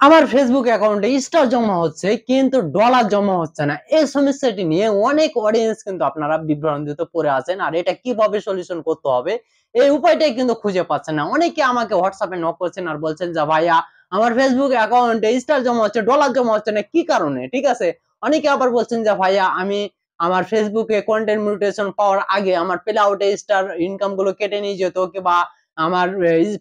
আমার ফেসবুক অ্যাকাউন্টে স্টার জমা হচ্ছে কিন্তু ডলার জমা হচ্ছে না। এই সমস্যাটি নিয়ে অনেক অডিয়েন্স কিন্তু আপনারা বিভ্রান্তিতে পড়ে আছেন, আর এটা কিভাবে সলিউশন করতে হবে এই উপায়টাই কিন্তু খুঁজে পাচ্ছেন না। অনেকে আমাকে হোয়াটসঅ্যাপে নক করছেন আর বলছেন যে ভাইয়া আমার ফেসবুক অ্যাকাউন্টে স্টার জমা হচ্ছে, ডলার জমা হচ্ছে না, কি কারণে? ঠিক আছে, অনেকে আবার বলছেন যে ভাইয়া আমি আমার ফেসবুকে কন্টেন্ট মনিটাইজেশন পাওয়ার আগে আমার প্লে আউটে স্টার ইনকাম গুলো কেটে নিয়ে যেত, কিংবা আমার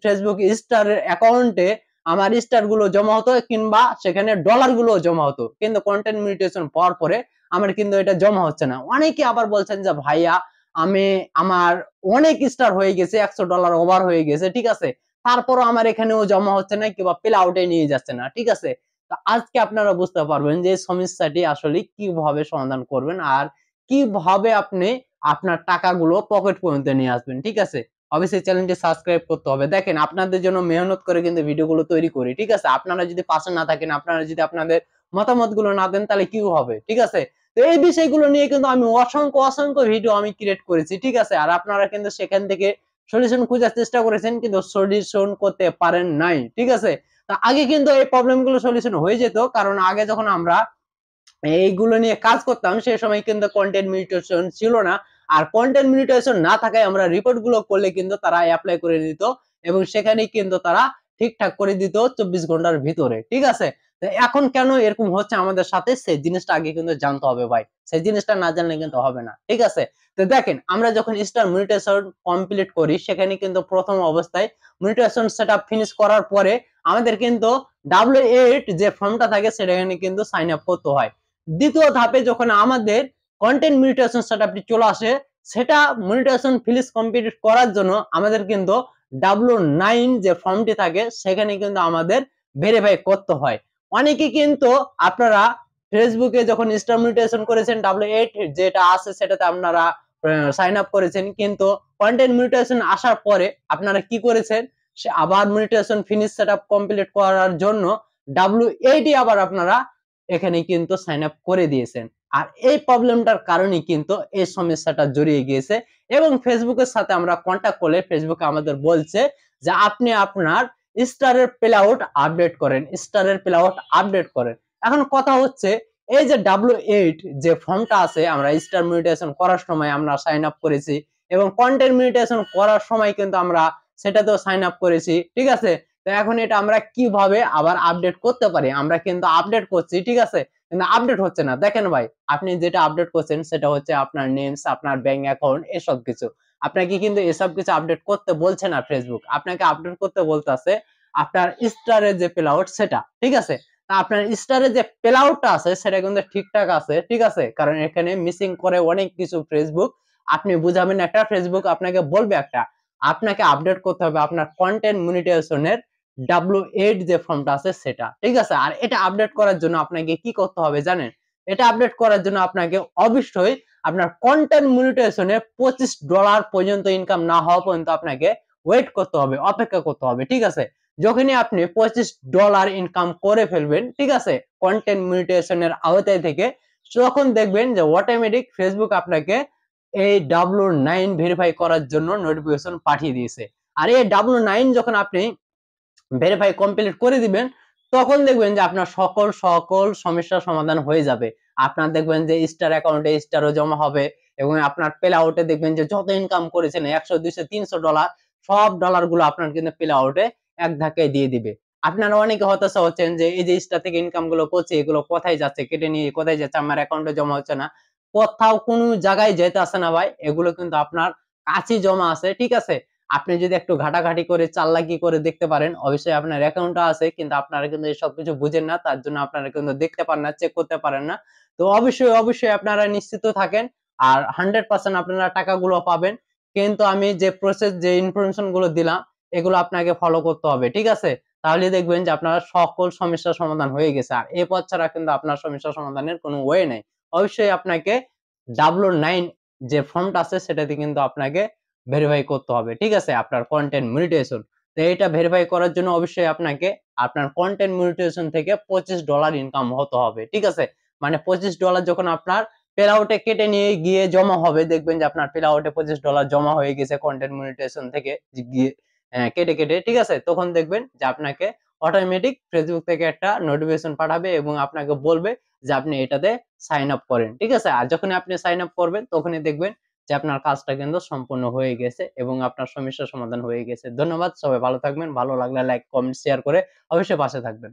ফেসবুক স্টার অ্যাকাউন্টে আমার স্টার গুলো জমা হতো কিংবা সেখানে ডলার গুলো জমা হতো, কিন্তু কন্টেন্ট মনিটাইজেশন পাওয়ার পরে আমার কিন্তু এটা জমা হচ্ছে না। অনেকে আবার বলছেন যে ভাইয়া আমি আমার অনেক স্টার হয়ে গেছে, $100 ওভার হয়ে গেছে, ঠিক আছে, তারপরও আমার এখানেও জমা হচ্ছে না কিংবা প্লে আউটে নিয়ে যাচ্ছে না। ঠিক আছে, তো আজকে আপনারা বুঝতে পারবেন যে সমস্যাটি আসলে কিভাবে সমাধান করবেন আর কিভাবে আপনি আপনার টাকাগুলো পকেট পর্যন্ত নিয়ে আসবেন। ঠিক আছে, অবশ্যই চ্যানেলটি সাবস্ক্রাইব করতে হবে। দেখেন আপনাদের জন্য মেহনত করে কিন্তু ভিডিওগুলো তৈরি করি। ঠিক আছে, আপনারা যদি পাশে না থাকেন, আপনারা যদি আপনাদের মতামতগুলো না দেন, তাহলে কি হবে? ঠিক আছে, তো এই বিষয়গুলো নিয়ে কিন্তু আমি অসংখ্য অসংখ্য ভিডিও আমি ক্রিয়েট করেছি। ঠিক আছে, আর আপনারা কিন্তু সেখান থেকে সলিউশন খোঁজার চেষ্টা করেছেন কিন্তু সলিউশন করতে পারেন নাই। ঠিক আছে, তা আগে কিন্তু এই প্রবলেমগুলো সলিউশন হয়ে যেত, কারণ আগে যখন আমরা এইগুলো নিয়ে কাজ করতাম সেই সময় কিন্তু কন্টেন্ট মনিটাইজেশন ছিল না। আর কন্টেন্ট মনিটাইজেশন না থাকায় আমরা রিপোর্ট গুলো করলে কিন্তু তারা অ্যাপ্লাই করে দিত এবং সেখানে কিন্তু তারা ঠিকঠাক করে দিত 24 ঘন্টার ভিতরে। ঠিক আছে, তো এখন কেন এরকম হচ্ছে আমাদের সাথে, সেই জিনিসটা আগে কিন্তু জানতে হবে ভাই, সেই জিনিসটা না জানলে কিন্তু হবে না। ঠিক আছে, তো দেখেন আমরা যখন স্টার মনিটাইজেশন কমপ্লিট করি সেখানে কিন্তু প্রথম অবস্থায় মনিটাইজেশন সেটআপ ফিনিশ করার পরে আমাদের কিন্তু W8 যে ফর্মটা থাকে সেখানে কিন্তু সাইন আপ করতে হয়। দ্বিতীয় ধাপে যখন আমাদের কন্টেন্ট মনিটাইজেশন সেটআপটি চলে আসে, সেটা মনিটাইজেশন ফিনিশ কমপ্লিট করার জন্য আমাদের কিন্তু W9 যে ফর্মটি থাকে সেখানে কিন্তু আমাদের ভেরিফাই করতে হয়। অনেকে কিন্তু আপনারা ফেসবুকে যখন স্টার মনিটাইজেশন করেছেন W8 যেটা আছে সেটাতে আপনারা সাইন আপ করেছেন, কিন্তু কন্টেন্ট মনিটাইজেশন আসার পরে আপনারা কি করেছেন, সে আবার মনিটাইজেশন ফিনিশ সেটআপ কমপ্লিট করার জন্য W8 আবার আপনারা এখানে কিন্তু সাইন আপ করে দিয়েছেন। আর এই প্রবলেমটার কারণে কিন্তু এই সমস্যাটা জড়িয়ে গিয়েছে এবং ফেসবুকের সাথে আমরা কন্ট্যাক্ট করলে ফেসবুকে আমাদের বলছে যে আপনি আপনার স্টারের প্লে আউট আপডেট করেন, স্টারের প্লে আউট আপডেট করেন। এখন কথা হচ্ছে এই যে W8 যে ফর্মটা আছে আমরা স্টার মনিটাইজেশন করার সময় আমরা সাইন আপ করেছি এবং কন্টেন্ট মনিটাইজেশন করার সময় কিন্তু আমরা সেটাতেও সাইন আপ করেছি। ঠিক আছে, তো এখন এটা আমরা কিভাবে আবার আপডেট করতে পারি? আমরা কিন্তু আপডেট করছি, ঠিক আছে, কিন্তু আপডেট হচ্ছে না। দেখেন ভাই, আপনি যেটা আপডেট করছেন সেটা হচ্ছে আপনার নেমস, আপনার ব্যাংক অ্যাকাউন্ট, এসব কিছু। আপনাকে কিন্তু এসব কিছু আপডেট করতে বলছে না ফেসবুক, আপনাকে আপডেট করতে বলতেছে আপনার স্টারের যে প্লে আউট সেটা। ঠিক আছে, তা আপনার স্টারের যে প্লে আউটটা আছে সেটা কিন্তু ঠিকঠাক আছে। ঠিক আছে, কারণ এখানে মিসিং করে অনেক কিছু ফেসবুক। আপনি বুঝাবেন একটা, ফেসবুক আপনাকে বলবে একটা। আপনাকে আপডেট করতে হবে আপনার কন্টেন্ট মনিটাইজেশনের W8 যে ফর্মটা আছে সেটা। ঠিক আছে, আর এটা আপডেট করার জন্য আপনাকে কি করতে হবে জানেন? এটা আপডেট করার জন্য আপনাকে অবশ্যই আপনার কন্টেন্ট মনিটাইজেশনে $25 পর্যন্ত ইনকাম না হওয়া পর্যন্ত আপনাকে ওয়েট করতে হবে, অপেক্ষা করতে হবে। ঠিক আছে, যখনই আপনি $25 ইনকাম করে ফেলবেন, ঠিক আছে, কন্টেন্ট মনিটাইজেশনের আওতায় থেকে, তখন দেখবেন যে অটোমেটিক ফেসবুক আপনাকে এই W9 ভেরিফাই করার জন্য নোটিফিকেশন পাঠিয়ে দিয়েছে। আর এই W9 যখন আপনি ভেরিফাই কমপ্লিট করে দিবেন, তখন দেখবেন যে আপনার সকল সকল সমস্যার সমাধান হয়ে যাবে। আপনার দেখবেন যে স্টার অ্যাকাউন্টে স্টারও জমা হবে এবং আপনার প্লে আউটে দেখবেন যে যত ইনকাম করেছেন 100 200 $300 সব ডলার গুলো আপনার কিন্তু প্লে আউটে এক ধাক্কায় দিয়ে দিবে। আপনারা অনেকে হতাশা হচ্ছেন যে এই যে স্টার থেকে ইনকাম গুলো করছে এগুলো কোথায় যাচ্ছে, কেটে নিয়ে কোথায় যাচ্ছে, আমার অ্যাকাউন্টে জমা হচ্ছে না। কোথাও কোনো জায়গায় যেতে আসে না ভাই, এগুলো কিন্তু আপনার কাছে জমা আছে। ঠিক আছে, আপনি যদি একটু ঘাটাঘাটি করে চালাকি করে দেখতে পারেন, অবশ্যই আপনার অ্যাকাউন্টটা আছে কিন্তু আপনারা কিন্তু এই সবকিছু বুঝেন না, তার জন্য আপনারা কিন্তু দেখতে পারেন না, চেক করতে পারেন না। তো অবশ্যই অবশ্যই আপনারা নিশ্চিত থাকেন আর 100% আপনারা টাকাগুলো পাবেন। কিন্তু আমি যে প্রসেস যে ইনফরমেশন গুলো দিলাম এগুলো আপনাকে ফলো করতে হবে। ঠিক আছে, তাহলে দেখবেন যে আপনার সকল সমস্যার সমাধান হয়ে গেছে। আর এই পথ ছাড়া কিন্তু আপনার সমস্যা সমাধানের কোনো ওয়ে নেই। অবশ্যই আপনাকে W9 যে ফর্মটা আছে সেটাতে কিন্তু আপনাকে ভেরিফাই করতে হবে। ঠিক আছে, আপনার কন্টেন্ট মনিটাইজেশন। তো এটা ভেরিফাই করার জন্য অবশ্যই আপনাকে আপনার কন্টেন্ট মনিটাইজেশন থেকে $25 ইনকাম হতে হবে। ঠিক আছে, মানে $25 যখন আপনার প্লে আউটে কেটে নিয়ে গিয়ে জমা হবে, দেখবেন যে আপনার প্লে আউটে $25 জমা হয়ে গেছে কন্টেন্ট মনিটাইজেশন থেকে গিয়ে কেটে কেটে। ঠিক আছে, তখন দেখবেন যে আপনাকে অটোমেটিক ফেসবুক থেকে একটা নোটিফিকেশন পাঠাবে এবং আপনাকে বলবে যে আপনি এটাতে সাইন আপ করেন। ঠিক আছে? আর যখনই আপনি সাইন আপ করবেন তখনই দেখবেন যে আপনার কাজটা কিন্তু সম্পূর্ণ হয়ে গেছে এবং আপনার সমস্যার সমাধান হয়ে গেছে। ধন্যবাদ। সবাই ভালো থাকবেন। ভালো লাগলে লাইক, কমেন্ট, শেয়ার করে অবশ্যই পাশে থাকবেন।